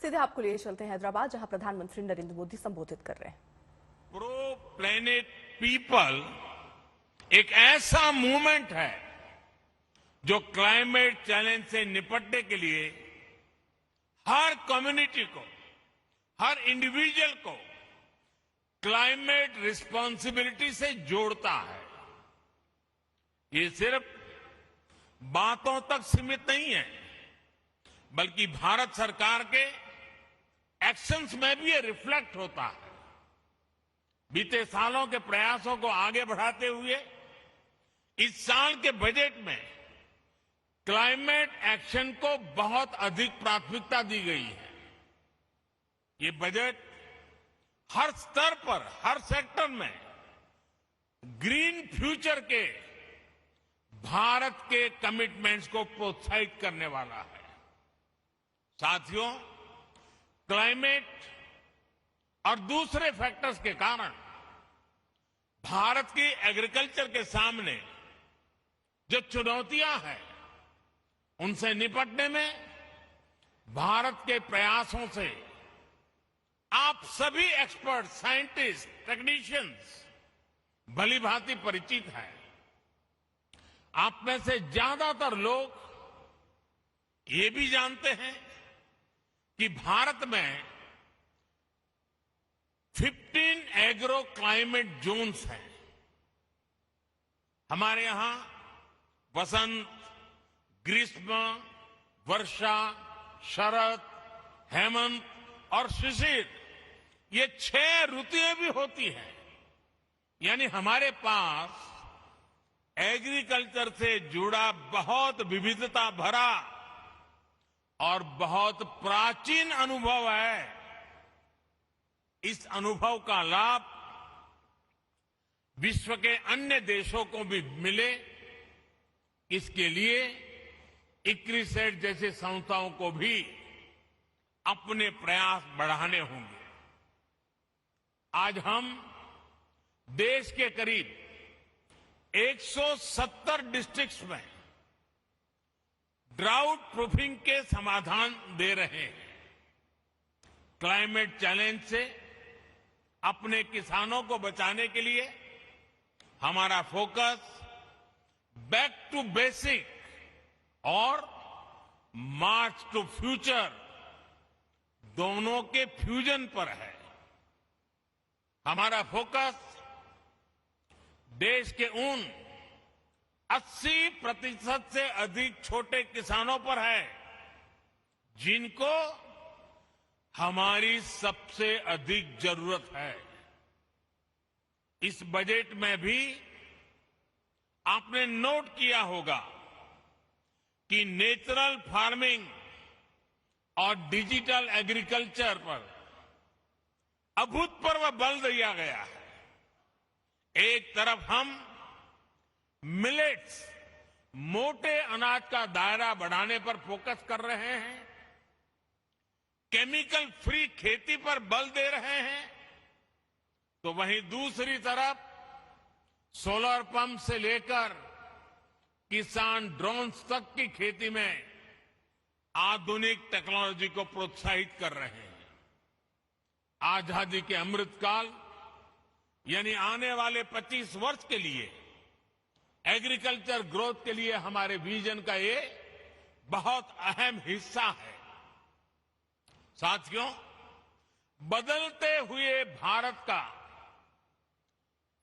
सीधे आपको लिए चलते हैं हैदराबाद, जहां प्रधानमंत्री नरेंद्र मोदी संबोधित कर रहे हैं। प्रो प्लेनेट पीपल एक ऐसा मूवमेंट है जो क्लाइमेट चैलेंज से निपटने के लिए हर कम्युनिटी को, हर इंडिविजुअल को क्लाइमेट रिस्पॉन्सिबिलिटी से जोड़ता है। ये सिर्फ बातों तक सीमित नहीं है, बल्कि भारत सरकार के एक्शंस में भी ये रिफ्लेक्ट होता है। बीते सालों के प्रयासों को आगे बढ़ाते हुए इस साल के बजट में क्लाइमेट एक्शन को बहुत अधिक प्राथमिकता दी गई है। ये बजट हर स्तर पर, हर सेक्टर में ग्रीन फ्यूचर के भारत के कमिटमेंट्स को प्रोत्साहित करने वाला है। साथियों, क्लाइमेट और दूसरे फैक्टर्स के कारण भारत की एग्रीकल्चर के सामने जो चुनौतियां हैं, उनसे निपटने में भारत के प्रयासों से आप सभी एक्सपर्ट, साइंटिस्ट, टेक्नीशियंस भली भांति परिचित हैं। आप में से ज्यादातर लोग ये भी जानते हैं कि भारत में 15 एग्रो क्लाइमेट जोन्स हैं। हमारे यहां वसंत, ग्रीष्म, वर्षा, शरद, हेमंत और शिशिर, ये 6 ऋतुएं भी होती हैं। यानी हमारे पास एग्रीकल्चर से जुड़ा बहुत विविधता भरा और बहुत प्राचीन अनुभव है। इस अनुभव का लाभ विश्व के अन्य देशों को भी मिले, इसके लिए इक्रिसेट जैसे संस्थाओं को भी अपने प्रयास बढ़ाने होंगे। आज हम देश के करीब 170 डिस्ट्रिक्ट्स में ड्राउट प्रूफिंग के समाधान दे रहे हैं। क्लाइमेट चैलेंज से अपने किसानों को बचाने के लिए हमारा फोकस बैक टू बेसिक और मार्च टू फ्यूचर दोनों के फ्यूजन पर है। हमारा फोकस देश के उन 80% से अधिक छोटे किसानों पर है जिनको हमारी सबसे अधिक जरूरत है। इस बजट में भी आपने नोट किया होगा कि नेचुरल फार्मिंग और डिजिटल एग्रीकल्चर पर अभूतपूर्व बल दिया गया है। एक तरफ हम मिलेट्स, मोटे अनाज का दायरा बढ़ाने पर फोकस कर रहे हैं, केमिकल फ्री खेती पर बल दे रहे हैं, तो वहीं दूसरी तरफ सोलर पंप से लेकर किसान ड्रोन्स तक की खेती में आधुनिक टेक्नोलॉजी को प्रोत्साहित कर रहे हैं। आजादी के अमृतकाल यानी आने वाले 25 वर्ष के लिए एग्रीकल्चर ग्रोथ के लिए हमारे विजन का ये बहुत अहम हिस्सा है। साथियों, बदलते हुए भारत का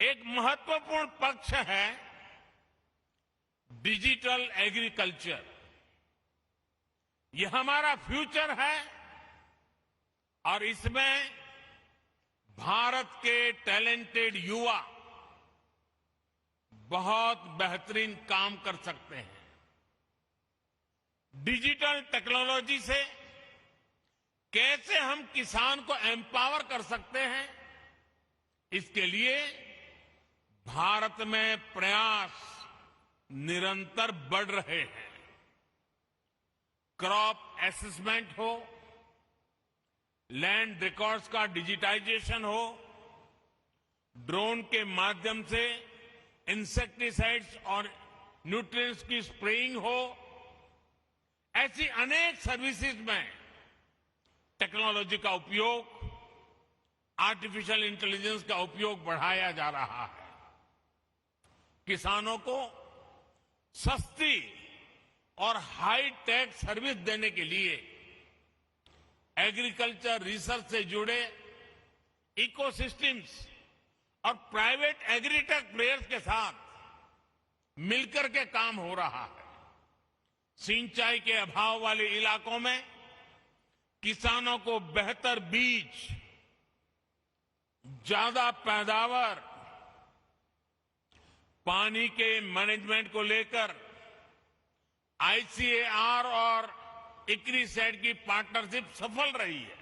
एक महत्वपूर्ण पक्ष है डिजिटल एग्रीकल्चर। यह हमारा फ्यूचर है और इसमें भारत के टैलेंटेड युवा बहुत बेहतरीन काम कर सकते हैं। डिजिटल टेक्नोलॉजी से कैसे हम किसान को एम्पावर कर सकते हैं, इसके लिए भारत में प्रयास निरंतर बढ़ रहे हैं। क्रॉप असेसमेंट हो, लैंड रिकॉर्ड्स का डिजिटाइजेशन हो, ड्रोन के माध्यम से इंसेक्टिसाइड्स और न्यूट्रिएंट्स की स्प्रेइंग हो, ऐसी अनेक सर्विसेज में टेक्नोलॉजी का उपयोग, आर्टिफिशियल इंटेलिजेंस का उपयोग बढ़ाया जा रहा है। किसानों को सस्ती और हाई टेक सर्विस देने के लिए एग्रीकल्चर रिसर्च से जुड़े इकोसिस्टम्स और प्राइवेट एग्रीटेक प्लेयर्स के साथ मिलकर के काम हो रहा है। सिंचाई के अभाव वाले इलाकों में किसानों को बेहतर बीज, ज्यादा पैदावार, पानी के मैनेजमेंट को लेकर आईसीएआर और इक्रिसेट की पार्टनरशिप सफल रही है।